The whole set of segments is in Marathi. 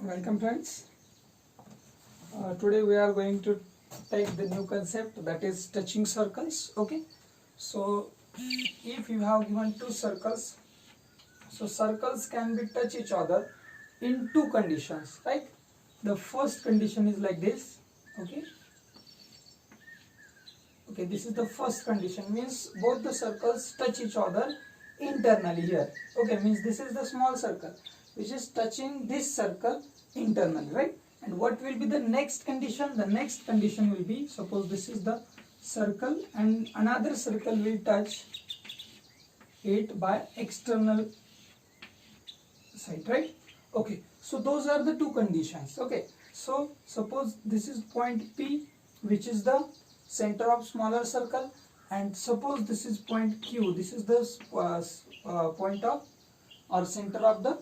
Welcome friends. Today we are going to take the new concept, that is touching circles. Okay, so if you have given two circles, so circles can be touch each other in two conditions, right? The first condition is like this. Okay, this is the first condition, means both the circles touch each other internally here. Okay, means this is the small circle which is touching this circle internally, right? And what will be the next condition? The next condition will be, suppose this is the circle and another circle will touch it by external side, right? Okay, so those are the two conditions. Okay, so suppose this is point P, which is the center of smaller circle, and suppose this is point Q, this is the point of or center of the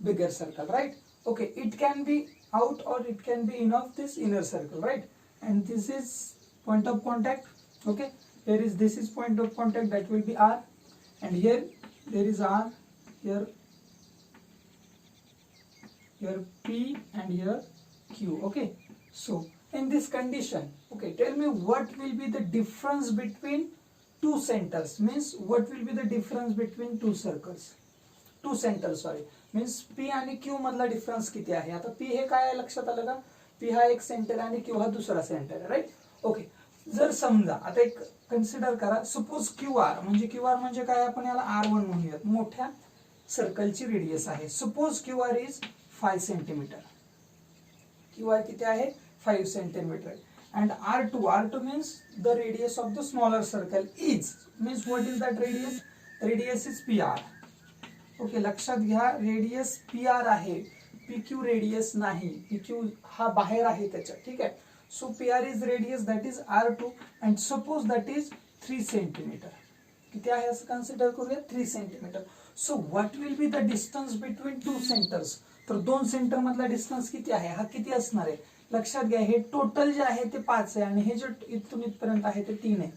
bigger circle, right? Okay, it can be out or it can be in of this inner circle, right? And this is point of contact. Okay, here is, this is point of contact, that will be R, and here there is R, here P, and here Q. Okay, so in this condition, okay, tell me what will be the difference between two centers, means what will be the difference between two circles, two centers, sorry, means P आणि Q मधला डिफरन्स किती आहे? आता P हे काय आहे लक्षात आलं का? P हा एक सेंटर आणि Q हा दुसरा सेंटर आहे, राईट? ओके, जर समजा आता एक कन्सिडर करा, सपोज QR म्हणजे काय, आपण याला R1 म्हणूयात, मोठ्या सर्कलची रेडियस आहे. Suppose QR is 5 centimetre, QR किती आहे? 5 centimetre. And R2 means the radius of the smaller circle is, means what is that radius? Radius is PR. Okay, लक्षात घ्या, रेडियस PR आहे, PQ रेडियस नाही, PQ हा बाहेर आहे त्याच्या, ठीक आहे? So PR is radius, that is R2, and suppose that is 3 centimetre. किती आहे असं कन्सिडर करूया, 3 centimetre. So what will be the distance between two centres? तर दोन सेंटर मधला डिस्टन्स किती आहे? हा किती असणार आहे? लक्षात घ्या, हे टोटल जे आहे ते 5 आहे आणि हे जे इथून इथपर्यंत आहे ते 3 आहे.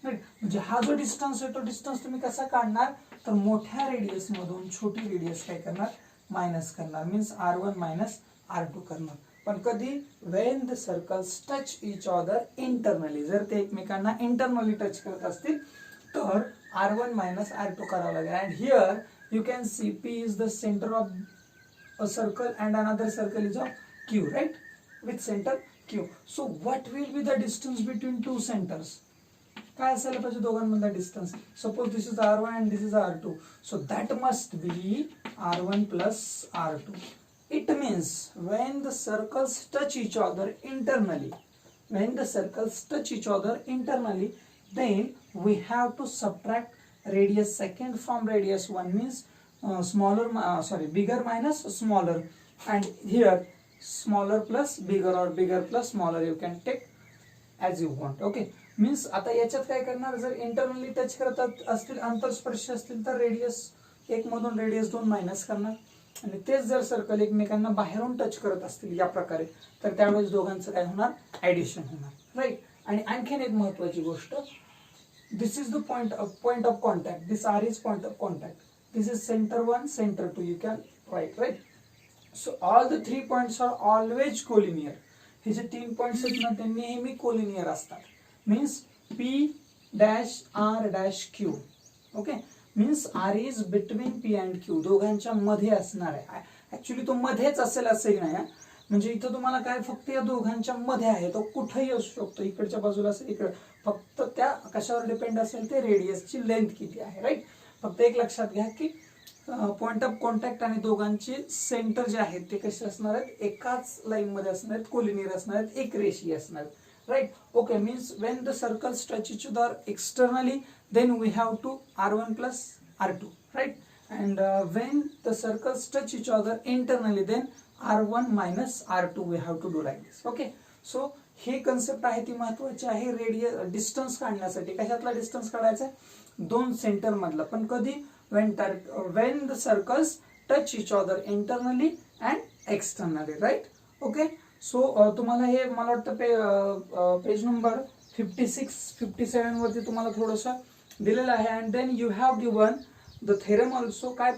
म्हणजे हा जो डिस्टन्स आहे तो डिस्टन्स तुम्ही कसा काढणार? तर मोठ्या रेडियस मधून छोटी रेडियस काय करणार? मायनस करणार, मीन्स R1 मायनस R2 करणार. पण कधी? Wien the circles touch each other internally, जर ते एकमेकांना इंटरनली टच करत असतील तर R1 मायनस R2 करावं लागेल. And here you can see P is the centre of a circle and another circle is of Q, right? With center Q. So what will be the distance between two centers? काय असायला पाहिजे दोघांमधला distance? Suppose this is R1 and this is R2. So that must be R1 plus R2. It means when the circles touch each other internally, then we have to subtract radius second from radius 1, means bigger minus smaller, and here smaller plus bigger or bigger plus smaller, you can take as you want. Okay, means आता याच्यात काय करणार, जर इंटरनली टच करत असतील, अंतरस्पर्श असतील, तर रेडियस 1 मधून रेडियस 2 मायनस करणार, आणि तेच जर सर्कल एकमेकांना बाहेरून टच करत असतील या प्रकारे, तर त्यावेळेस दोघांचं काय होणार? ऍडिशन होणार, राईट? आणि आणखीन एक महत्वाची गोष्ट, this is the point of contact, this R is point of contact, this is centre 1, centre 2, you can write, right? So all the 3 points are always collinear. हे जे 3 पॉइंट्स आहेत ना, ते नेहमी कोलिनियर असतात. Means P dash R dash Q. Okay, means R is between P and Q, दोघांच्या मध्ये असणार आहे. ऍक्च्युली तो मध्येच असेल असंही नाही, म्हणजे इथं तुम्हाला काय, फक्त या दोघांच्या मध्ये आहे, तो कुठेही असू शकतो, इकडच्या बाजूला असेल, इकडे, फक्त त्या कशावर डिपेंड असेल? ते रेडियसची लेंथ किती आहे, राईट? फक्त एक लक्षात घ्या की पॉइंट ऑफ कॉन्टॅक्ट आणि दोघांचे सेंटर जे आहेत ते कसे असणार आहेत? एकाच लाईन मध्ये असणार आहेत, कोलिनियर असणार आहेत, एक रेषीय असणार आहेत, right? Okay, means when the circles touch each other externally, then we have to R1 plus R2, right? And when the circles touch each other internally, then R1 minus R2 we have to do like this. Okay, so हे कन्सेप्ट आहे ती महत्वाची आहे रेडियस डिस्टन्स काढण्यासाठी. कशातला डिस्टन्स काढायचा? दोन सेंटर मधला. पण कधी? when the circles touch each other internally and externally, right? Okay, so तुम्हाला हे मला वाटतं पेज नंबर 56-57 वरती तुम्हाला थोडंसं दिलेलं आहे. And then you have given the theorem also. काय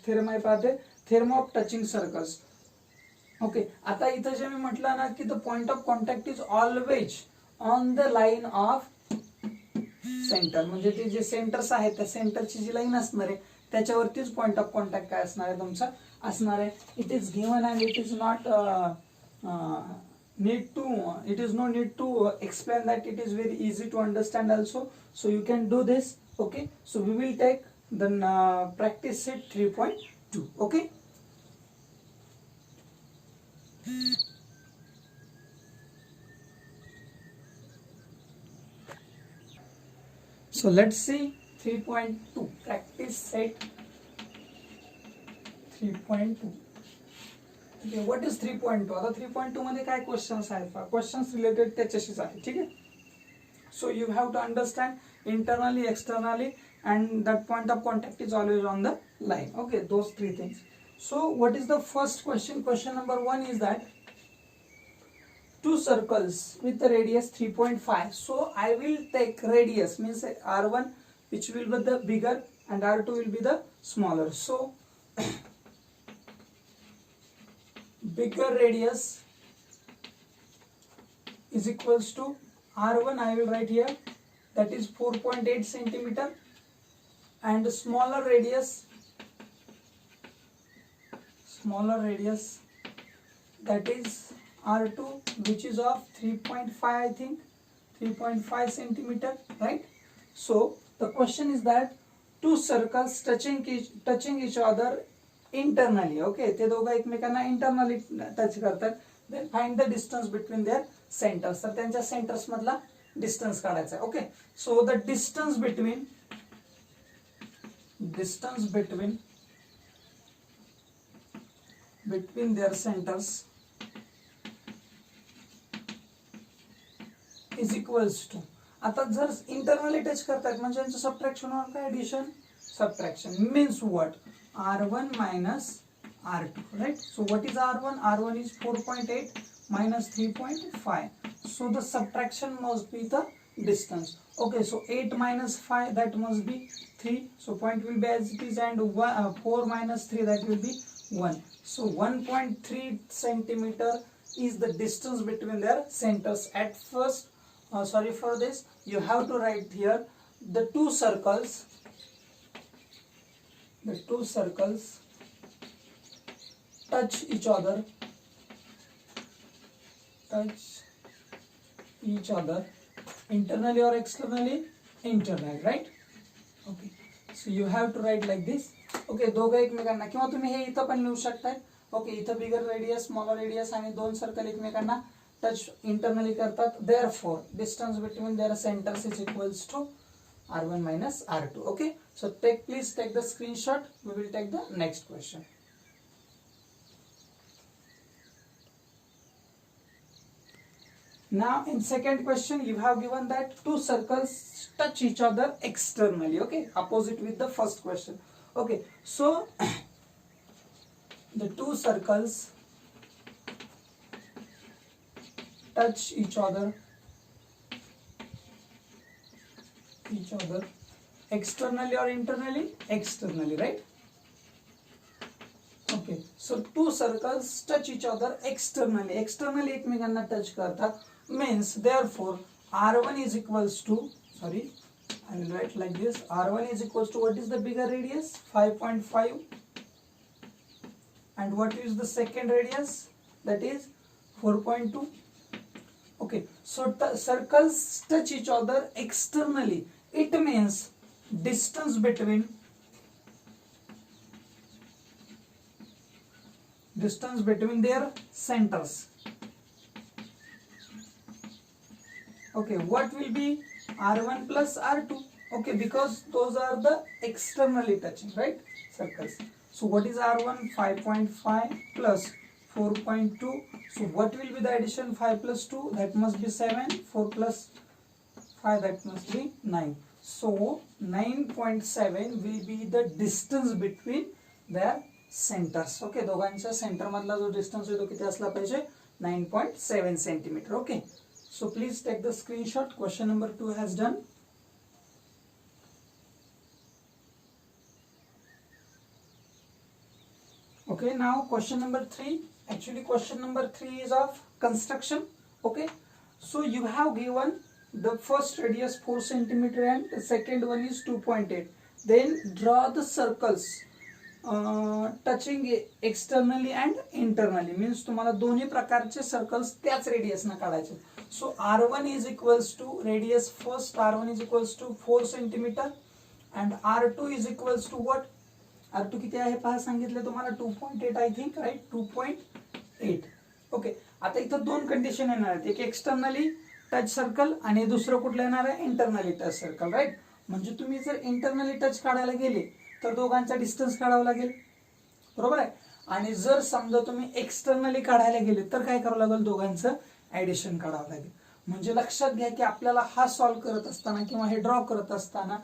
थेरम आहे पाहते? Theorem of touching circles. Okay, आता इथं जे मी म्हटलं ना की the point of contact is always on the line of centre, म्हणजे ते जे सेंटर्स आहेत त्या सेंटरची जी लाईन असणार आहे त्याच्यावरतीच पॉइंट ऑफ कॉन्टॅक्ट काय असणार आहे तुमचा असणार आहे. It is given and it is not need to it is no need to explain that, it is very easy to understand also, so you can do this. Okay, so we will take the practice set 3.2. okay, so let's see 3.2 practice set 3.2. Okay, what is 3.2? आता 3.2 मध्ये काय क्वेश्चन्स आहेत, क्वेश्चन्स रिलेटेड त्याच्याशीच आहे. ठीक आहे, so you have to understand internally, externally, and that point of contact is always on the line. Okay, those three things. So what is the first question? Question number 1 is that two circles with the radius 3.5. so I will take radius means r1 which will be the bigger and r2 will be the smaller. So bigger radius is equals to r1, I will write here, that is 4.8 centimeter, and smaller radius that is r2 which is of 3.5, I think 3.5 centimeter, right? So the question is that two circles touching each other internally. Okay, ते दोघं एकमेकांना इंटरनली टच करतात. then find the distance between their centers. तर त्यांच्या सेंटर्स मधला डिस्टन्स काढायचा आहे. Okay, so the distance between their centers is equals to, आता जर इंटरनली टच करतात म्हणजे यांचं सबट्रॅक्शन होणार काय, addition subtraction, means what, r1 minus r2, right? so what is r1? r1 is 4.8 minus 3.5, so the subtraction must be the distance. Okay, so 8 minus 5, that must be 3, so point will be as it is, and 4 minus 3, that will be 1. So 1.3 centimeter is the distance between their centers. At first, sorry for this, you have to write here the two circles touch each other internally or externally, internally, right? Okay, so you have to write like this. Okay, दोघं एकमेकांना, किंवा तुम्ही हे इथं पण लिहू शकताय. ओके, इथं बिगर रेडियस, स्मॉलर रेडियस आणि दोन सर्कल एकमेकांना टच इंटरनली करतात. therefore distance between their centers is equals to r1 minus r2. okay, so please take the screenshot. We will take the next question. Now in second question you have given that two circles touch each other externally. Okay, opposite with the first question. Okay, so the two circles touch each other externally or internally, externally, right? Okay, so two circles touch each other externally एकमेकांना टच करतात, means therefore r1 is equals to, sorry, I will write like this, r1 is equals to, what is the bigger radius, 5.5, and what is the second radius, that is 4.2. okay, so circles touch each other externally, it means distance between their centers. Okay, what will be r1 plus r2? Okay, because those are the externally touching, right, circles. So what is r1? 5.5 plus 4.2. so what will be the addition? 5 plus 2, that must be 7. 4 plus 5, that must be 9. So 9.7 will be the distance between their centers. Okay, दोघांच्या सेंटर मधला जो डिस्टन्स आहे तो किती असला पाहिजे, 9.7 centimetre. Okay, so please take the screenshot. Question number 2 has done. Okay, now question number 3. Actually question number 3 is of construction. Okay, so you have given the first radius 4 centimeter and the second one is 2.8. Then draw the circles touching externally and internally, means तुम्हाला दोन्ही प्रकारचे सर्कल्स त्याच रेडियसना काढायचे. So R1 is equals to radius first R1 is equals to 4 centimetre and R2 is equals to what. R2 किती आहे पहा, सांगितले तुम्हाला 2.8 आय थिंक, राईट, 2.8. ओके, आता इथं दोन कंडिशन येणार आहेत, एक एक्सटर्नली टच सर्कल आणि दुसरं कुठलं येणार आहे, इंटरनली टच सर्कल, राईट. म्हणजे तुम्ही जर इंटरनली टच काढायला गेले तर दोघांचा डिस्टन्स काढावा लागेल, बरोबर आहे. आणि जर समजा तुम्ही एक्सटर्नली काढायला गेले तर काय करावं लागेल, दोघांचं ऍडिशन काढावं लागेल. म्हणजे लक्षात घ्या की आपल्याला हा सॉल्व्ह करत असताना किंवा हे ड्रॉ करत असताना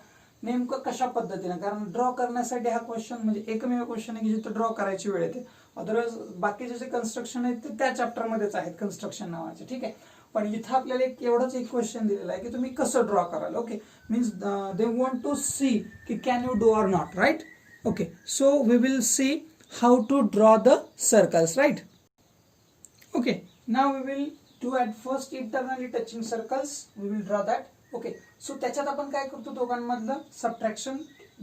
नेमकं कशा पद्धतीने, कारण ड्रॉ करण्यासाठी हा क्वेश्चन म्हणजे एकमेव क्वेश्चन आहे की जिथे ड्रॉ करायची वेळ येते. अदरवाईज बाकीचे जे कन्स्ट्रक्शन आहेत ते त्या चॅप्टरमध्येच आहेत, कन्स्ट्रक्शन नावाचे, ठीक आहे. पण इथं आपल्याला एवढंच एक क्वेश्चन दिलेला आहे की तुम्ही कसं ड्रॉ कराल. Okay, means they want to see की can you do or not, right. Okay, so we will see how to draw the circles, right. Okay, now we will do at first internally touching circles, we will draw that. Okay, so त्याच्यात आपण काय करतो, दोघांमधलं सबट्रॅक्शन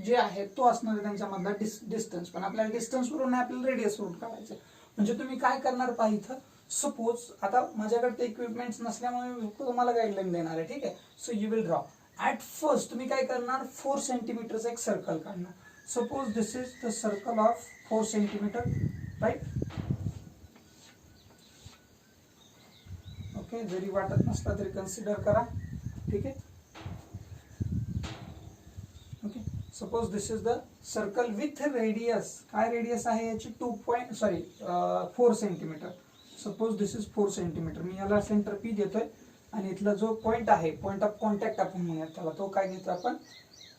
जे आहे तो असणार आहे त्यांच्यामधला डिस्टन्स. पण आपल्याला डिस्टन्स वरून नाही, आपल्याला रेडियस वरून काढायचं. म्हणजे तुम्ही काय करणार पहा, इथं सपोज आता माझ्याकडे ते इक्विपमेंट्स नसल्यामुळे मी फक्त तुम्हाला गाईडलाईन देणार आहे, ठीक आहे. So you will draw at first, तुम्ही काय करणार, 4 सेंटीमीटरचं एक सर्कल काढणार. Suppose this is the circle of 4 centimetre, right. Okay, जरी वाटत नसला तरी कन्सिडर करा, ठीक आहे. Okay, suppose this is the circle with radius, काय रेडियस आहे याची 4 centimetre. Suppose this is 4 centimetre. मी याला सेंटर पी देतोय आणि इथला जो पॉइंट आहे, पॉइंट ऑफ कॉन्टॅक्ट आपण म्हणूयात त्याला, तो काय घेतो आपण,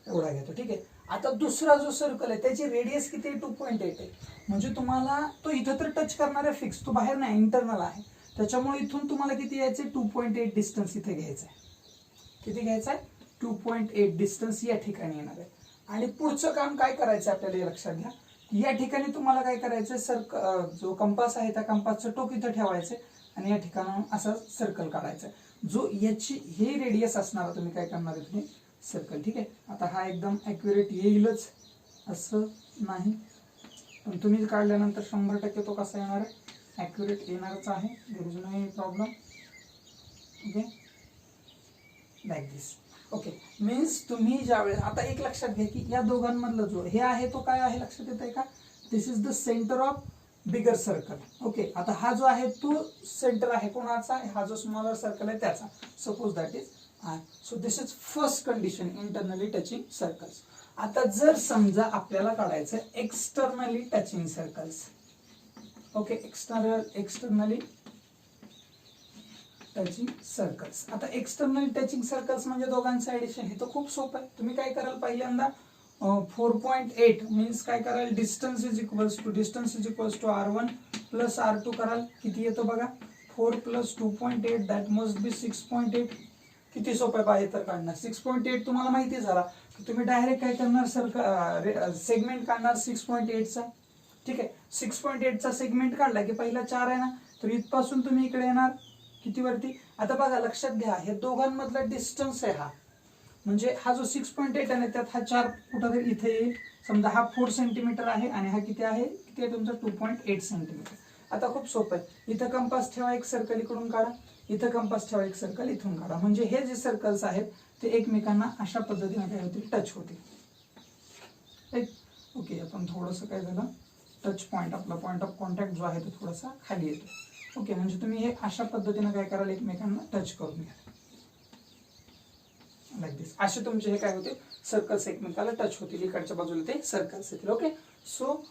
एवढा घेतो, ठीक आहे. आता दुसरा जो सर्कल आहे त्याची रेडियस किती आहे, 2.8 आहे. म्हणजे तुम्हाला तो इथं तर टच करणार आहे फिक्स, तो बाहेर नाही, इंटरनल आहे. त्याच्यामुळे इथून तुम्हाला किती यायचंय, 2.8 डिस्टन्स इथे घ्यायचं आहे. किती घ्यायचं आहे, 2.8 डिस्टन्स या ठिकाणी येणार आहे. आणि पुढचं काम काय करायचं आपल्याला हे लक्षात घ्या, या ठिकाणी तुम्हाला काय करायचं, जो कंपास आहे त्या कंपासचं टोक इथं ठेवायचं आणि या ठिकाणी असा सर्कल काढायचा, जो याची हे रेडियस असणार, तुम्ही काय करणार आहे, तुम्ही सर्कल, ठीक आहे. आता हा एकदम ॲक्युरेट येईलच असं नाही, पण तुम्ही काढल्यानंतर 100% तो कसा येणार आहे, ॲक्युरेट येणारच आहे. There is no problem. Okay, like this. Okay, means तुम्ही ज्यावेळेस, आता एक लक्षात घ्या की या दोघांमधला जो हे आहे तो काय आहे, लक्षात येत आहे का, this is the centre of bigger circle. Okay, आता हा जो आहे तो सेंटर आहे कोणाचा, हा जो स्मॉलर सर्कल आहे त्याचा. Suppose that is R. So this is first condition, internally touching circles. आता जर समजा आपल्याला काढायचं externally touching circles. Okay, externally touching circles. आता एक्सटर्नल टचिंग सर्कल्स म्हणजे दोघांचं ऍडिशन. हे तर खूप सोपं आहे. तुम्ही काय कराल, पहिल्यांदा 4.8 मीन्स काय कराल, distance is equals to R1 plus R2 कराल. किती येतो बघा, 4 प्लस 2.8 दॅट मस्ट बी 6.8. किती सोपं आहे बाहेर तर काढणार. 6.8 तुम्हाला माहिती झाला की तुम्ही डायरेक्ट काय करणार, सेगमेंट काढणार 6.8चा, ठीक आहे. 6.8चा सेगमेंट काढला की पहिला 4 आहे ना, तर इथपासून तुम्ही इकडे येणार किती वरती. आता बघा लक्षात घ्या, हे दोघांमधला डिस्टन्स आहे हा, म्हणजे हा जो 6.8 आहे त्यात हा 4 कुठं तरी इथे येईल. समजा हा 4 सेंटीमीटर आहे आणि हा किती आहे तुमचा 2.8 सेंटीमीटर. आता खूप सोपं आहे, इथं कंपास ठेवा, एक सर्कल इकडून काढा, इथं कंपास ठेवा, एक सर्कल इथून काढा. म्हणजे हे जे सर्कल्स आहेत ते एकमेकांना अशा पद्धतीने काय होतील, टच होतील. ओके, आपण थोडंसं काय झालं, टच पॉईंट, आपला पॉईंट ऑफ कॉन्टॅक्ट जो आहे तो थोडासा खाली येतो. ओके, म्हणजे तुम्ही हे अशा पद्धतीने काय कराल, एकमेकांना टच करून घ्या, लाईक दिस. असे तुमचे हे काय होते, सर्कल्स एकमेकाला टच होतील, इकडच्या बाजूला ते सर्कल्स येतील. ओके, सो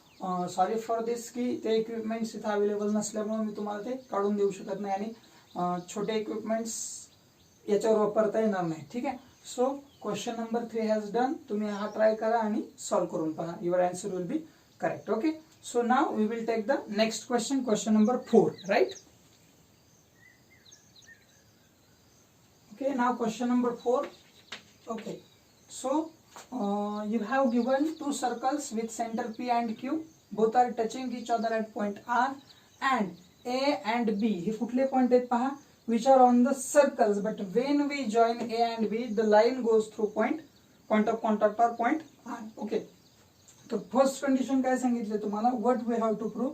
सॉरी फॉर दिस की ते इक्विपमेंट्स इथे अवेलेबल नसल्यामुळे मी तुम्हाला ते काढून देऊ शकत नाही आणि छोटे इक्विपमेंट्स याच्यावर वापरता येणार नाही, ठीक आहे. So question number 3 has done. तुम्ही हा ट्राय करा आणि सॉल्व्ह करून पहा, your answer will be correct. Okay, so now we will take the next question, question number 4, right? Okay, now question number 4. Okay, so you have given two circles with center P and Q, both are touching each other at point R and A and B हे कुठले पॉइंट आहेत पहा, which are on the circles but when we join A and B the line goes through point of contact or point R. Okay, तर फर्स्ट कंडिशन काय सांगितले तुम्हाला, what we have to prove,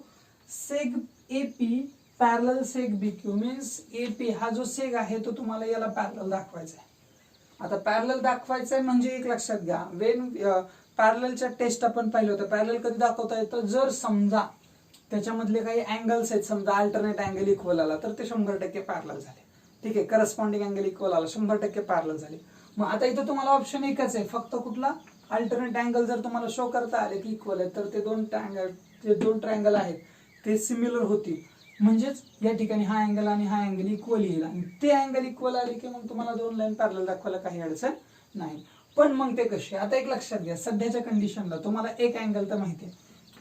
seg A P parallel seg B Q means A P हा जो सेग आहे तो तुम्हाला याला पॅरलल दाखवायचा आहे. आता पॅरलल दाखवायचं आहे म्हणजे एक लक्षात घ्या, वेन पॅरललच्या टेस्ट आपण पाहिलं होतं, पॅरलल कधी दाखवता येतं, जर समजा त्याच्यामधले काही अँगल्स आहेत, समजा अल्टरनेट अँगल इक्वल आला तर ते 100% पॅरलल झाले. ठीक आहे, करस्पॉन्डिंग अँगल इक्वल आला 100% पॅरलल झाले. मग आता इथं तुम्हाला ऑप्शन एकच आहे, फक्त कुठला, अल्टरनेट अँगल जर तुम्हाला शो करता आले की इक्वल आहे तर ते दोन ट्रायंगल आहेत ते सिमिलर होतील, म्हणजेच या ठिकाणी हा अँगल आणि हा अँगल इक्वल येईल आणि ते अँगल इक्वल आले की मग तुम्हाला दोन लाईन पॅरलल दाखवायला काही अडचण नाही. पण मग ते कसे, आता एक लक्षात घ्या, सध्याच्या कंडिशनला तुम्हाला एक अँगल तर माहिती आहे,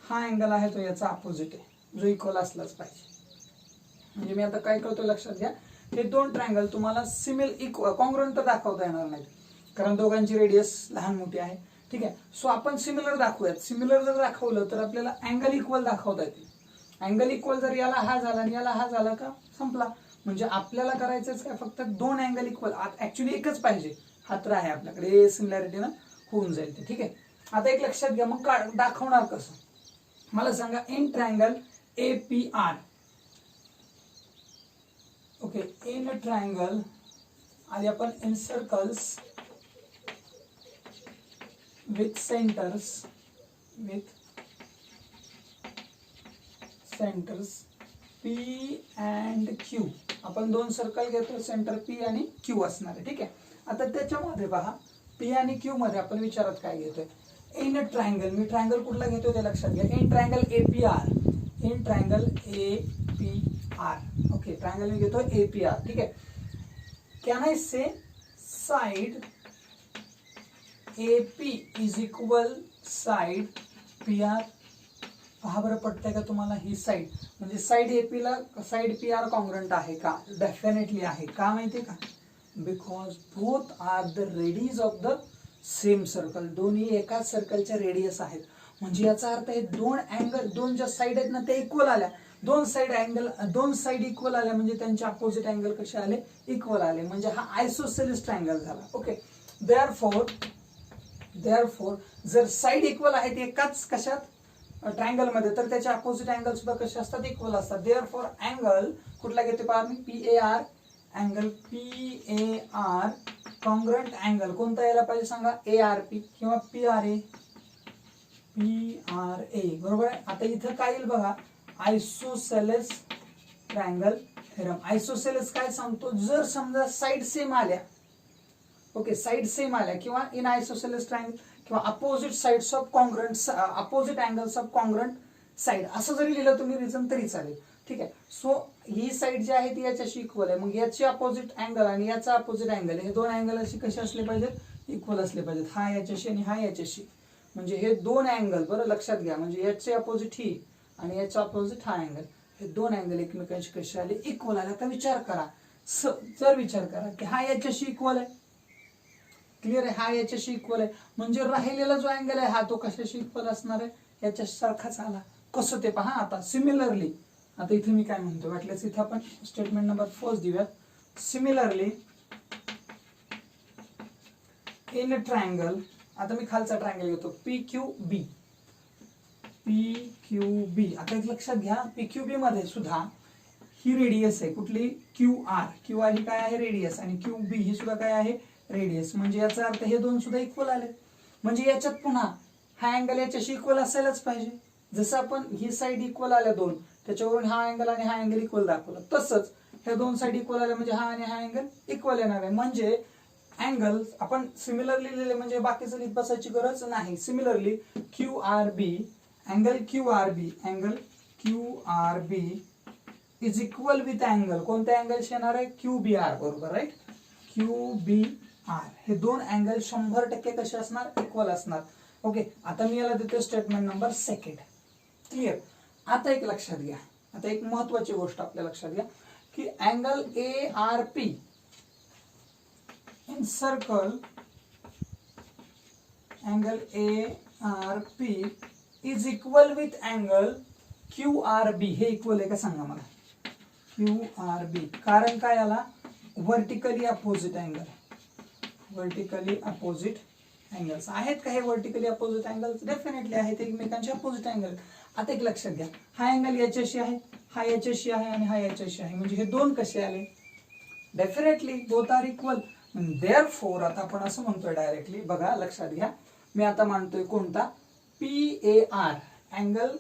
हा अँगल आहे तो याचा अपोजिट आहे जो इक्वल असलाच पाहिजे. म्हणजे मी आता काय करतो लक्षात घ्या, हे दोन ट्रायंगल तुम्हाला कॉन्ग्रुएंट तर दाखवता येणार नाही कारण दोघांची रेडियस लहान मोठी आहे. ठीक आहे, सो आपण सिमिलर दाखवूयात. सिमिलर जर दाखवलं तर आपल्याला अँगल इक्वल दाखवता येतील. अँगल इक्वल जर याला हा झाला आणि याला हा झाला का संपला. म्हणजे आपल्याला करायचंच काय, फक्त दोन अँगल इक्वल, ऍक्च्युली एकच पाहिजे, हा तर आहे आपल्याकडे, सिमिलॅरिटीनं होऊन जाईल ते. ठीक आहे, आता एक लक्षात घ्या, मग दाखवणार कसं मला सांगा. In triangle A P R, okay, in triangle आधी आपण in circles with centres P and Q, आपण दोन सर्कल घेतो, सेंटर P आणि Q असणार आहे. ठीक आहे, आता त्याच्यामध्ये पहा P आणि Q मध्ये आपण विचारात काय घेतोय, इन ट्रायंगल, मी ट्रायंगल कुठला घेतोय ते लक्षात घ्या, in triangle APR, in triangle APR. Okay, triangle मी घेतो APR. ठीक आहे, can I say side AP is equal side PR. पहा बरं पडतंय का तुम्हाला, ही साइड म्हणजे साइड एपी ला साइड PR कॉन्ग्रुएंट आहे का, डेफिनेटली आहे. का माहितीये का, because both are the radius of the same circle, दोन्ही एकाच सर्कलच्या रेडियस आहेत. म्हणजे याचा अर्थ आहे दोन अँगल, दोन ज्या साइड आहेत ना ते इक्वल आल्या, दोन साइड इक्वल आल्या म्हणजे त्यांचे अपोजिट अँगल कसे आले, इक्वल आले, म्हणजे हा आयसोसेलेस ट्रायंगल झाला. ओके, देअरफॉर जर साइड इक्वल आहेत एकाच कशात ट्रायंगल मध्ये तर त्याचे अपोजिट अँगल सुद्धा कसे असतात, इक्वल असतात. देअरफॉर अँगल कुठला घेते पहा मी, PAR, angle PAR congruent angle कोणता यायला पाहिजे सांगा, ARP किंवा PRA, बरोबर आहे. आता इथं काय येईल बघा, आयसोसेलेस ट्रायंगल थेरम. आयसोसेलेस काय सांगतो, जर समजा साइड सेम आल्या, ओके, साइड सेम आल्या किंवा इन आयसोसेलेस ट्रायंगल किंवा opposite sides of congruent, opposite angles of congruent side, असं जरी लिहिलं तुम्ही रिझन तरी चालेल. ठीक आहे, सो ही साइड जी आहे ती याच्याशी इक्वल आहे, मग याची अपोजिट अँगल आणि याचा अपोजिट अँगल, हे दोन अँगल अशी कसे असले पाहिजेत, इक्वल असले पाहिजेत. हा याच्याशी आणि हा याच्याशी, म्हणजे हे दोन अँगल, बरं लक्षात घ्या, म्हणजे याचे अपोजिट ही आणि याचा अपोजिट हा अँगल, हे दोन अँगल एकमेकांशी कसे आले, इक्वल आले. आता विचार करा, जर विचार करा की हा याच्याशी इक्वल आहे, क्लिअर आहे, हा याच्याशी इक्वल आहे, म्हणजे राहिलेला जो अँगल आहे हा तो कशाशी इक्वल असणार आहे, याच्या सारखाच आला. कसं ते पहा. आता सिमिलरली, आता इथे मी काय म्हणतो, वाटल्यास इथे आपण स्टेटमेंट नंबर 1 देऊयात. सिमिलरली इन ट्रायंगल, आता मी खालचा ट्रायंगल घेतो PQB. आता एक लक्षात घ्या, PQB मध्ये सुद्धा ही रेडियस आहे कुठली, QR ही काय आहे, रेडियस, आणि QB ही सुद्धा काय आहे, रेडियस. म्हणजे याचा अर्थ हे दोन सुद्धा इक्वल आले, म्हणजे याच्यात पुन्हा हा अँगल याच्याशी इक्वल असायलाच पाहिजे. जसं आपण ही साइड इक्वल आल्या दोन, त्याच्यावरून हा अँगल आणि हा अँगल इक्वल दाखवला, तसंच ह्या दोन साइड इक्वल आल्या म्हणजे हा आणि हा अँगल इक्वल येणार आहे. म्हणजे अँगल आपण सिमिलरली लिहिले म्हणजे बाकीचं लिहित बसायची गरज नाही. Similarly angle QRB is equal with angle, कोणत्या अँगलशी येणार आहे, QBR, बरोबर, राईट, QBR. हे दोन अँगल 100% कसे असणार, इक्वल असणार. ओके, आता मी याला देतो स्टेटमेंट नंबर 2. क्लिअर. आता एक लक्षात घ्या, आता एक महत्वाची गोष्ट आपल्या लक्षात घ्या की angle ARP in circle, angle ARP is equal with angle Q R B हे इक्वल आहे का सांगा मला. क्यू आर बी कारण काय आला vertically opposite angle. Vertically opposite angles आहेत का हे व्हर्टिकली अपोजिट अँगल्स? डेफिनेटली आहेत, एकमेकांचे अपोजिट अँगल. आता एक लक्षात घ्या, हा अँगल याच्याशी आहे, हा याच्याशी आहे आणि हा याच्याशी आहे, म्हणजे हे दोन कसे आले? Definitely both are equal. Therefore आता आपण असं म्हणतोय डायरेक्टली, बघा लक्षात घ्या, मी आता मानतोय कोणता P A R angle,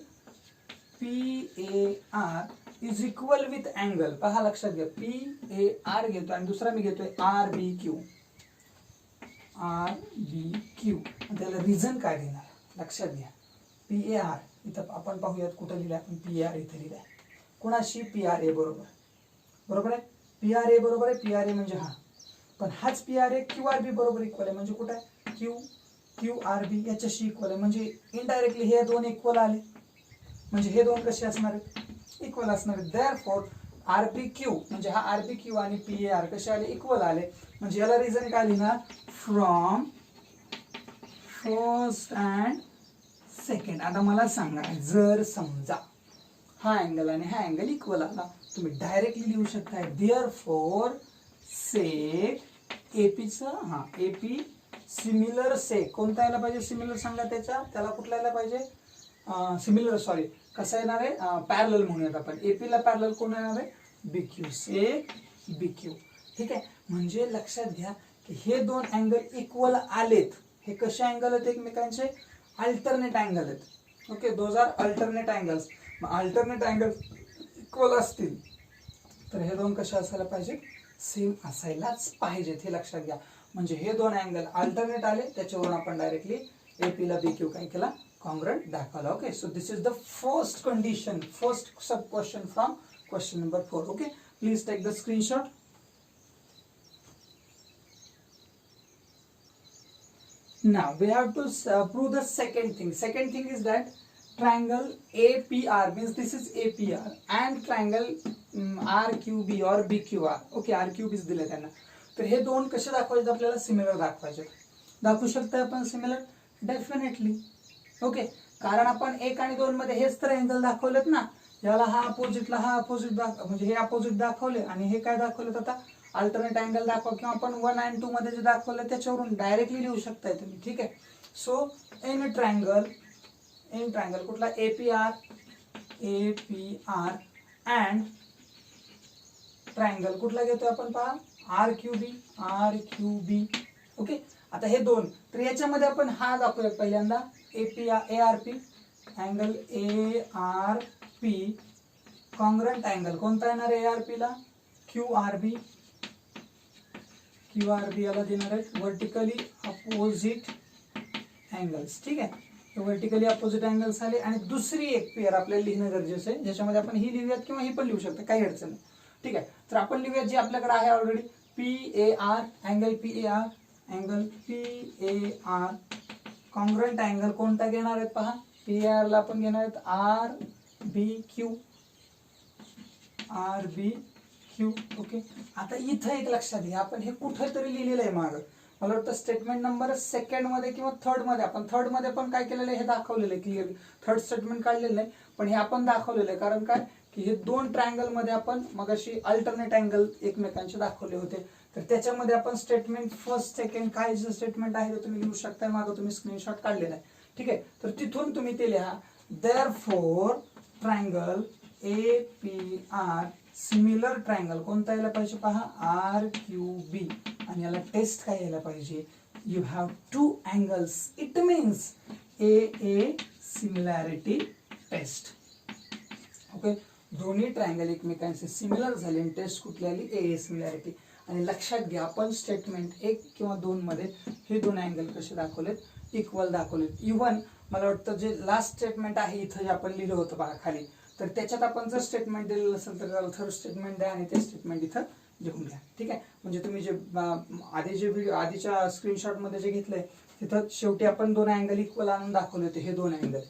P A R is equal with angle. पहा लक्षात घ्या, पी ए आर घेतो आणि दुसरा मी घेतोय R B Q. R B Q त्याला रिझन काय देणार लक्षात घ्या. पी ए आर इथं आपण पाहूयात कुठं लिहिलंय आपण, पी ए आर इथं लिहिलंय कोणाशी, पी आर ए बरोबर. बरोबर आहे, पी आर ए बरोबर आहे, पी आर ए म्हणजे हा, पण हाच P R A Q R बी बरोबर इक्वल आहे, म्हणजे कुठं आहे क्यू आर बी याच्याशी इक्वल आहे, म्हणजे इनडायरेक्टली हे दोन इक्वल आले, म्हणजे हे दोन कसे असणार आहेत? इक्वल असणार आहेत. देअरफॉर आर बी क्यू म्हणजे हा आर बी क्यू आणि पी ए आर कसे आले? इक्वल आले. म्हणजे याला रिझन काय लिहिणार? From first and second. आता मला सांगा, जर समजा हा अँगल आणि हा अँगल इक्वल आला, तुम्ही डायरेक्टली लिहू शकता देअरफॉर सेक एपीचं, हा एपी सिमिलर सेक कोणता यायला पाहिजे? सिमिलर सांगा त्याला कुठला यायला पाहिजे? सिमिलर सॉरी कसं येणार आहे? पॅरलल म्हणूयात आपण. एपीला पॅरलल कोण येणार आहे? बीक्यू. सेक बीक्यू. ठीक आहे, म्हणजे लक्षात घ्या की हे दोन अँगल इक्वल आलेत. हे कसे अँगल आहेत एकमेकांचे? अल्टरनेट अँगल आहेत. Okay, those are alternate angles. मग अल्टरनेट अँगल इक्वल असतील तर हे दोन कसे असायला पाहिजे? सेम असायलाच पाहिजेत, हे लक्षात घ्या. म्हणजे हे दोन अँगल अल्टरनेट आले, त्याच्यावरून आपण डायरेक्टली एपीला बीक्यू काय केला? कॉन्ग्रुएंट दाखवला. Okay, so this is the first condition, first sub question from question number 4. Okay, please take the screenshot. Now we have to prove the second thing. Second thing is that triangle APR means this is APR and triangle RQB or BQR. Okay, RQB is दिले त्यांना. तर हे दोन कसे दाखवायचे? आपल्याला सिमिलर दाखवायचे. दाखवू शकता आपण सिमिलर? डेफिनेटली. ओके, कारण आपण 1 आणि 2 मध्ये हेच तर अँगल दाखवलेत ना. याला हा अपोजिटला हा अपोजिट म्हणजे हे अपोजिट दाखवले आणि हे काय दाखवलेत? आता अल्टरनेट अँगल दाखवा, किंवा आपण 1 आणि 2 मध्ये जे दाखवलं त्याच्यावरून डायरेक्टली लिहू शकताय तुम्ही. ठीक आहे, सो इन ट्रायंगल कुठला? एपीआर अँड ट्रायंगल कुठला घेतोय आपण? पहा, आर क्यू बी. ओके, आता हे दोन, तर याच्यामध्ये आपण हा दाखवूया पहिल्यांदा ARP angle ARP congruent angle कोणता येणार ARP ला? QRB याला देणार आहेत व्हर्टिकली अपोजिट अँगल्स. ठीक आहे, व्हर्टिकली अपोजिट अँगल्स आले. आणि दुसरी एक पेअर आपल्याला लिहिणं गरजेचं आहे, ज्याच्यामध्ये आपण ही लिहूयात किंवा ही पण लिहू शकतो, काही अडचण नाही. ठीक आहे, तर आपण लिहूयात जी आपल्याकडे आहे already, PAR angle PAR congruent angle कोणता घेणार आहेत? पहा, PAR ला आपण घेणार आहेत RBQ. ओके, आता इथं एक लक्षात घ्या, आपण हे कुठेतरी लिहिलेलं आहे मागं, मला वाटतं स्टेटमेंट नंबर 2 मध्ये किंवा 3rd मध्ये. आपण 3rd मध्ये पण काय केलेलं आहे? हे दाखवलेलं आहे क्लिअरली. 3rd स्टेटमेंट काढलेलं नाही, पण हे आपण दाखवलेलं आहे. कारण काय की हे दोन ट्रायंगल मध्ये आपण मगाशी अल्टरनेट अँगल एकमेकांचे दाखवले होते, तर त्याच्यामध्ये आपण स्टेटमेंट फर्स्ट सेकंड काय जे स्टेटमेंट आहे ते तुम्ही लिहू शकता. मागं तुम्ही स्क्रीनशॉट काढलेला आहे. ठीक आहे, तर तिथून तुम्ही ते लिहा. Therefore triangle APR similar triangle कोणता यायला पाहिजे? पहा, RQB. आणि याला टेस्ट काय यायला पाहिजे? You have 2 angles, it means AA similarity test. Okay, दोन्ही ट्रायंगल एकमेकांचे सिमिलर झाले आणि टेस्ट कुठली आली? AA similarity. आणि लक्षात घ्या, आपण स्टेटमेंट 1 किंवा 2 मध्ये हे दोन अँगल कसे दाखवलेत? इक्वल दाखवलेत. इव्हन मला वाटतं जे लास्ट स्टेटमेंट आहे इथं जे आपण लिहिलं होतं बघा खाली, तर त्याच्यात आपण जर स्टेटमेंट दिलेलं असेल तर त्याला 3rd स्टेटमेंट द्या आणि ते स्टेटमेंट इथं लिहून घ्या. ठीक आहे, म्हणजे तुम्ही जे आधीच्या स्क्रीनशॉट मध्ये जे घेतलंय तिथं शेवटी आपण 2 अँगल इक्वल आणून दाखवले होते, हे 2 अँगल.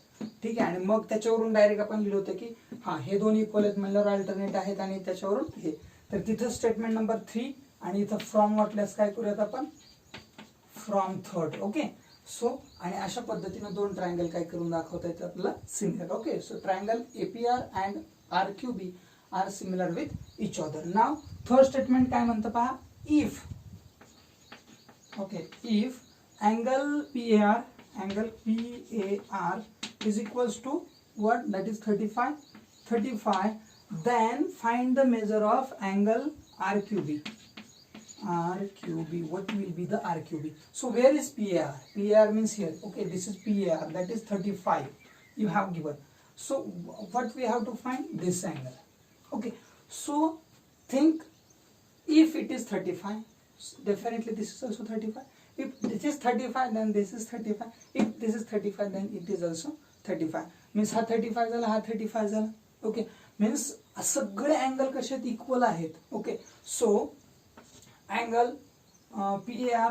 ठीक आहे, आणि मग त्याच्यावरून डायरेक्ट आपण लिहिलं होतं की हा हे दोन इक्वल आहेत म्हणल्यावर अल्टरनेट आहेत, आणि त्याच्यावरून हे. तर तिथं स्टेटमेंट नंबर 3 आणि इथं फ्रॉम वाटल्यास काय करूयात आपण? From 3rd. ओके, सो आणि अशा पद्धतीने दोन ट्रायंगल काय करून दाखवता येतात आपल्याला similar. Okay, so triangle APR and RQB are similar with each other. Now third statement काय म्हणतं पहा, if okay if angle PAR is equals to what, that is 35, then find the measure of angle RQB. What will be the RQB? So where is PAR? PAR means here. Okay, this is PAR, that is 35 you have given. So what we have to find? This angle. Okay, so think, if it is 35, definitely this is also 35. If this is 35, then this is 35. If this is 35, then it is also 35. Means हा 35 झाला, हा 35 झाला. ओके, मीन्स सगळे अँगल कसे आहेत, इक्वल आहेत. Okay, so angle PAR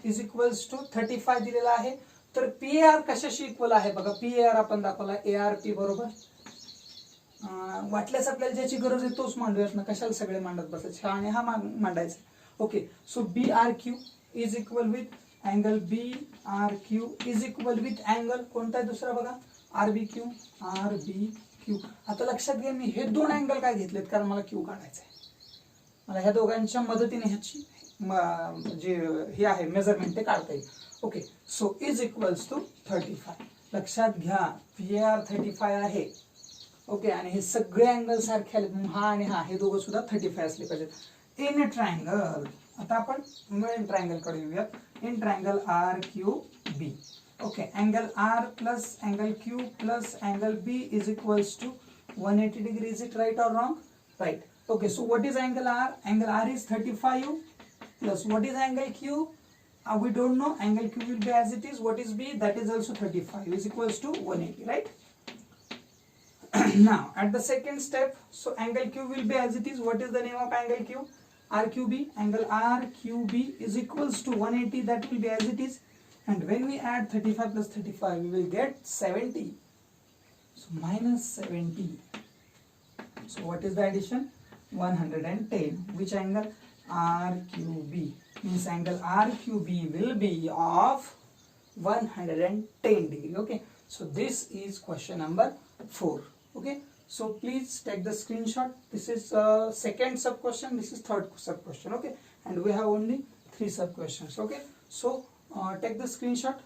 is equals to 35 दिलेला आहे. तर PAR कशाशी इक्वल आहे बघा, PAR आपण दाखवला ARP बरोबर. वाटल्यास आपल्याला ज्याची गरज आहे तोच मांडूयात ना, कशाला सगळे मांडत बसायचे, आणि हा मांडायचा. Okay, so BRQ is equal with angle BRQ is equal with angle कोणता आहे दुसरा बघा, RBQ. आता लक्षात घ्या, मी हे दोन अँगल काय घेतलेत, कारण मला Q काढायचा आहे. मला ह्या दोघांच्या मदतीने ह्याची जे हे आहे मेजरमेंट ते काढता येईल. Okay, so is equals to 35. लक्षात घ्या, PAR 35 आहे. ओके, आणि हे सगळे अँगल सारखे आले, हा आणि हा हे दोघं सुद्धा 35 असले पाहिजेत. इन ट्रायंगल, आता आपण मेन ट्रायंगल कडे येऊयात. In triangle RQB. Okay, angle R plus angle Q plus angle B is equals to 180 degree. Is it right or wrong? Right. Okay, so what is angle R? Angle R is 35 plus what is angle Q? We don't know. Angle Q will be as it is. What is B? That is also 35 is equals to 180, right? Now at the second step, so angle Q will be as it is. What is the name of angle Q? RQB. Angle RQB is equals to 180. That will be as it is. And when we add 35 plus 35, we will get 70. So minus 70. So what is the addition? 110. Which angle? RQB. Means angle RQB will be of 110 degree. Okay, so this is question number 4. Okay, so please take the screenshot. This is second sub question, this is third sub question. Okay, and we have only 3 sub questions. Okay, so take the screenshot.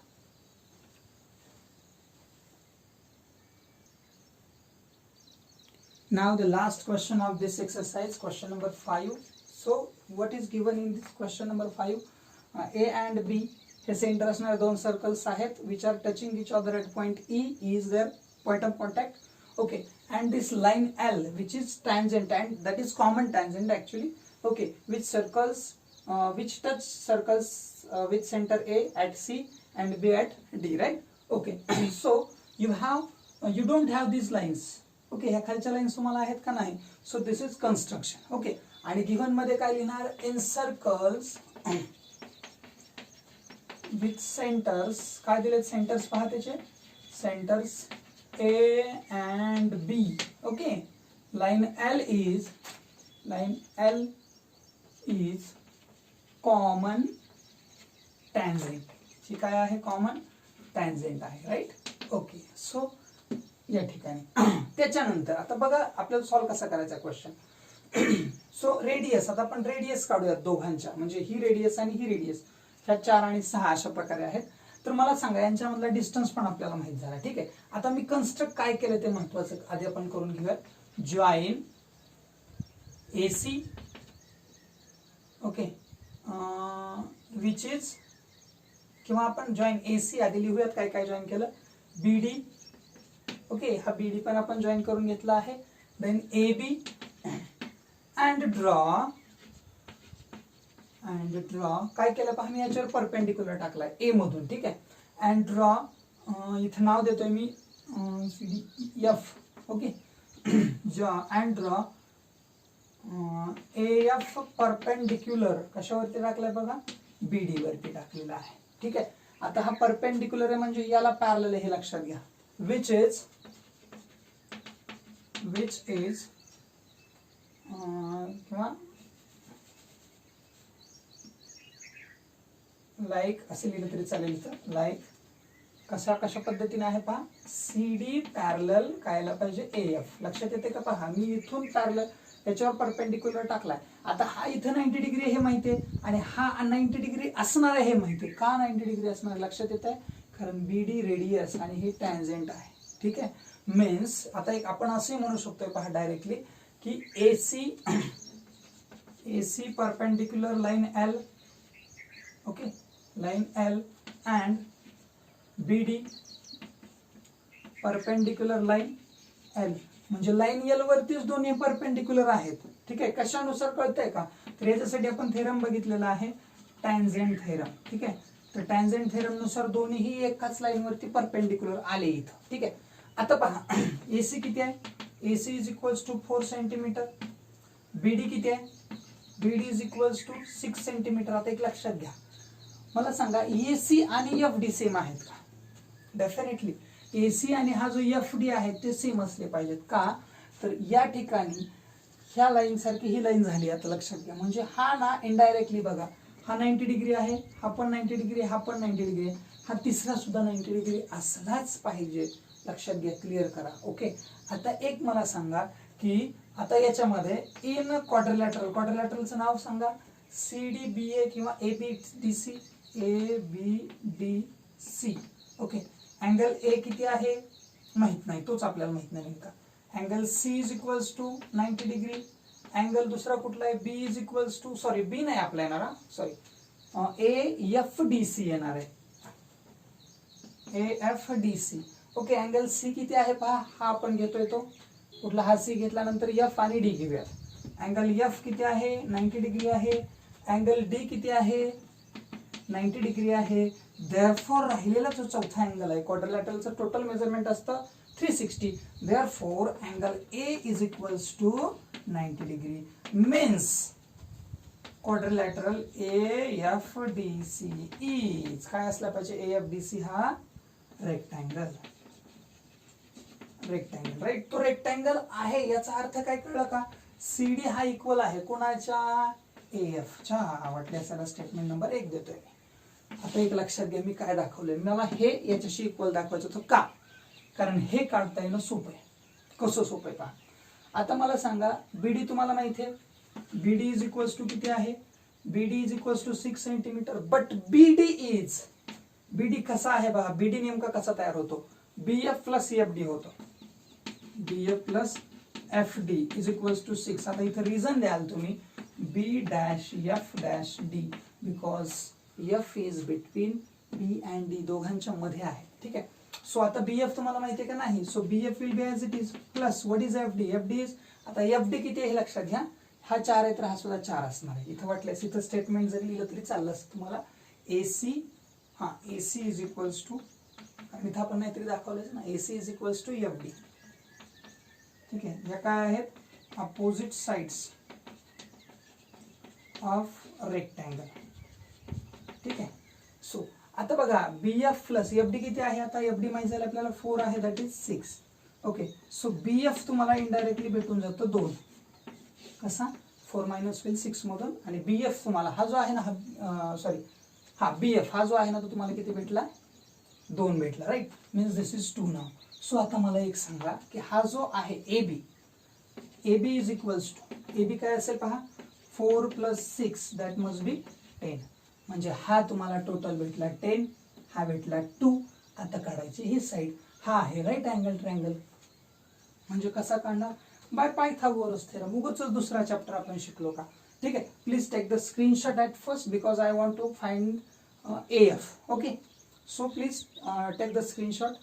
Now the last question of this exercise, question number 5. So what is given in this question number 5? A and B हे सेंटर असणारे दोन सर्कल्स आहेत, which are touching each other at point E is their point of contact. Okay, and this line L which is tangent, and that is common tangent actually. Okay, which touch circles with center A at C and B at D, right? Okay, so you don't have these lines. Okay, ह्या खालच्या लाईन्स तुम्हाला आहेत का नाही? So this is construction. Okay, आणि गिव्हन मध्ये काय लिहिणार? In circles with centres. काय दिलेत सेंटर्स पहा त्याचे, centres A and B. Okay, line L is common tangent. ही काय आहे? कॉमन टॅन्जेंट आहे, राईट? ओके, सो या ठिकाणी त्याच्यानंतर आता बघा आपल्याला सॉल्व कसा करायचा क्वेश्चन. सो रेडियस, आता आपण रेडियस काढूयात दोघांच्या, म्हणजे ही रेडियस आणि ही रेडियस, ह्या 4 आणि 6 अशा प्रकारे आहेत. तर मला सांगा यांच्यामधला डिस्टन्स पण आपल्याला माहित झाला. ठीक आहे, आता मी कन्स्ट्रक्ट काय केलं ते महत्वाचं आधी आपण करून घेऊयात. Join AC. Okay, which is, किंवा आपण जॉईन AC आधी लिहूयात, काय काय जॉईन केलं. BD. ओके, हा BD पण आपण जॉईन करून घेतला आहे. देन AB अँड ड्रॉ काय केलं पहा, मी याच्यावर परपेंडिक्युलर टाकलाय A मधून. ठीक आहे, अँड ड्रॉ, इथं नाव देतोय मी F. Okay, and draw AF perpendicular कशावरती टाकलाय बघा, BD वरती टाकलेला आहे. ठीक आहे, आता हा परपेंडिक्युलर आहे म्हणजे याला पॅरलल आहे हे लक्षात घ्या. which is किंवा लाईक असे लिहिलं तरी चालेल इथं लाईक कशा पद्धतीने आहे पहा CD पॅरलल कायला पाहिजे AF लक्षात येते का पहा मी इथून पॅरलल याच्यावर परपेंडिक्युलर टाकलाय आता हा इथं 90 डिग्री हे माहिती आहे आणि हा 90 डिग्री असणार आहे हे माहिती आहे का 90 डिग्री असणार लक्षात येत आहे कारण BD रेडियस आणि हे टॅन्जेंट आहे ठीक आहे मीन्स आता एक आपण असंही म्हणू शकतोय पहा डायरेक्टली की AC perpendicular line L okay line L and BD perpendicular line L म्हणजे लाईन L वरतीच दोन्ही परपेंडिक्युलर आहेत ठीक आहे कशानुसार कळतंय का तर याच्यासाठी आपण थेरम बघितलेला आहे टॅन्जेंट थेरम ठीक आहे तर टॅन्जेंट थेरम नुसार दोन्हीही एकाच लाईन वरती परपेंडिक्युलर आले इथं ठीक आहे आता पहा AC किती आहे AC is equals to 4 centimetre BD किती आहे BD is equals to 6 centimetre आता एक लक्षात घ्या मला सांगा AC आणि FD सेम आहेत का डेफिनेटली AC आणि हा जो FD आहे ते सेम असले पाहिजेत का तर या ठिकाणी ह्या लाईन सारखी ही लाईन झाली आता लक्षात घ्या म्हणजे हा ना इनडायरेक्टली बघा हा 90 डिग्री आहे हा पण 90 डिग्री हा पण 90 डिग्री आहे हा तिसरा सुद्धा 90 डिग्री असलाच पाहिजे लक्षात घ्या क्लिअर करा ओके आता एक मला सांगा की आता याच्यामध्ये इन क्वाड्रिलॅटरलचं नाव सांगा CDBA किंवा ABDC ओके अँगल A किती आहे माहित नाही तोच आपल्याला माहित नाही नेमका angle C is equals to 90 degree angle दुसरा कुठला आहे B is equals to sorry B नाही आपला येणार सॉरी AFDC येणार आहे AFDC ओके अँगल C किती आहे पहा हा आपण घेतोय तो कुठला हा C घेतल्यानंतर F आणि D घेऊया अँगल F किती आहे 90 डिग्री आहे अँगल D किती आहे 90 डिग्री आहे देअरफॉर राहिलेला जो चौथा अँगल आहे क्वाड्रिलॅटरलचं टोटल मेजरमेंट असतं 360 therefore angle A is equals to 90 degree means quadrilateral AFDC is काय असला पाहिजे AFDC हा रेक्टँगल राईट तो रेक्टँगल आहे याचा अर्थ काय कळलं का CD हा इक्वल आहे कोणाच्या AF च्या वाटल्यास स्टेटमेंट नंबर 1 देतोय आता एक लक्षात घ्या मी काय दाखवलंय मला हे याच्याशी इक्वल दाखवायचं होतं का कारण हे काढता येणं सोपं आहे कसं सोपं आहे पहा आता मला सांगा BD तुम्हाला माहिती आहे BD इज इक्वल्स टू किती आहे BD is equals to 6 centimetre but BD कसा आहे बघा BD नेमका कसा तयार होतो BF प्लस FD होतो BF plus FD is equals to 6 आता इथं रिझन द्याल तुम्ही B dash F dash D because F is between B and D दोघांच्या मध्ये आहे ठीक आहे सो आता BF तुम्हाला माहिती आहे का नाही so BF will be as it is plus what is FD is आता FD किती आहे हे लक्षात घ्या हा 4 आहे तर हा सुद्धा 4 असणार आहे इथं वाटल्यास इथं स्टेटमेंट जरी लिहिलं तरी चाललं असतं तुम्हाला AC इज इक्वल्स टू आणि इथं आपण नाहीतरी दाखवलंच ना AC is equals to FD ठीक आहे या काय आहेत अपोजिट साइड्स ऑफ रेक्टँगल ठीक आहे सो आता बघा BF प्लस FD किती आहे आता FD माहिती झालं आपल्याला 4 आहे that is 6 okay so BF तुम्हाला इनडायरेक्टली भेटून जातो 2 कसा 4 मायनस होईल 6 मधून आणि BF तुम्हाला हा जो आहे ना BF हा जो आहे ना तो तुम्हाला किती भेटला 2 भेटला right means this is 2 now so आता मला एक सांगा की हा जो आहे AB is equals to AB काय असेल पहा 4 प्लस 6 दॅट मस्ट बी 10 म्हणजे हा तुम्हाला टोटल भेटला 10 हा भेटला 2 आता काढायची ही साइड हा आहे राईट अँगल ट्रायंगल म्हणजे कसा काढणार बाय पायथागोरस थेरम उगाच दुसरा चॅप्टर आपण शिकलो का ठीक आहे please take the screenshot at first because I want to find AF okay so please take the screenshot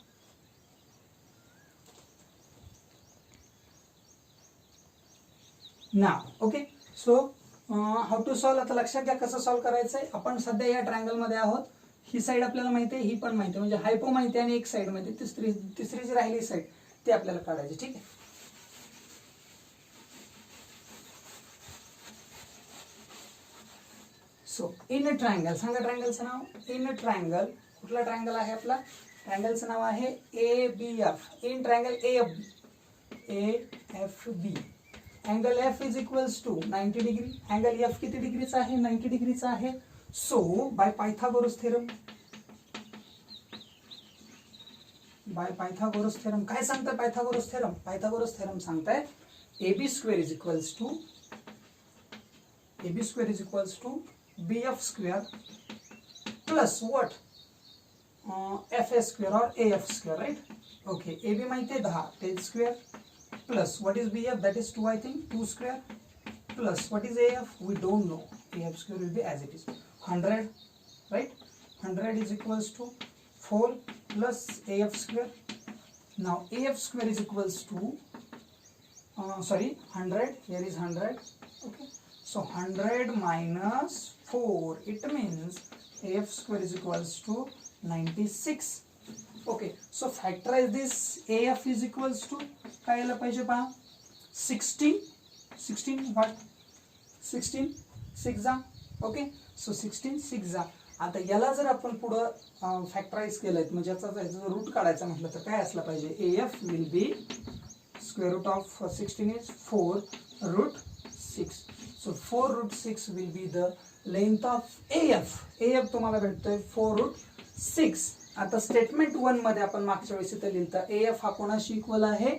now okay so how to solve आता लक्षात घ्या कसं सॉल्व करायचं आहे आपण सध्या या ट्रायंगल मध्ये आहोत ही साइड आपल्याला माहिती आहे ही पण माहिती आहे म्हणजे हायपो माहिती आहे आणि एक साइड माहिती तिसरी जी राहिली साइड ती आपल्याला काढायची ठीक आहे सो इन अ ट्रायंगल सांगा ट्रायंगलचं नाव इन अ ट्रायंगल कुठला ट्रायंगल आहे आपला ट्रायंगलचं नाव आहे ABF in triangle AFB angle F is equals to 90 degree angle F किती डिग्रीचा आहे 90 डिग्रीचा आहे So by Pythagoras theorem, काय सांगताय पायथागोरस थेरम? पायथागोरस थेरम सांगताय AB square is equals to BF square plus what? FA square or AF square, right? Okay, AB माहिती आहे 10, 10 square plus what is BF? That is 2, I think, 2 square plus what is AF? We don't know. AF square will be as it is 100, right? 100 is equals to 4 plus AF square. Now AF square is equals to 100. Here is 100. Okay, so 100 minus 4, it means AF square is equals to 96. Okay, so factorize this. AF is equals to काय आलं पाहिजे पहा 16 what 16 6 जा. ओके, सो 16 6 जा. आता याला जर आपण पुढं फॅक्टराइज केलं म्हणजे याचा रूट काढायचा म्हटलं तर काय असलं पाहिजे? AF will be square root of 16 is 4 root 6. So 4 root 6 will be the length of AF. AF तुम्हाला भेटतोय 4 रूट 6. आता स्टेटमेंट 1 मध्ये आपण मागच्या वेळेस इथे लिहिलं AF हा कोणाशी इक्वल आहे?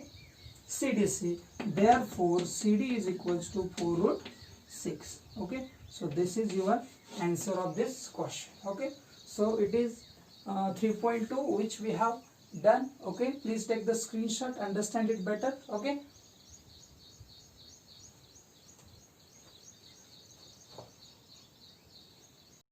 CDC. Therefore CD is equals to 4 root 6. Okay, so this is your answer of this question. Okay, so it is 3.2 which we have done. Okay, please take the screenshot, understand it better. Okay.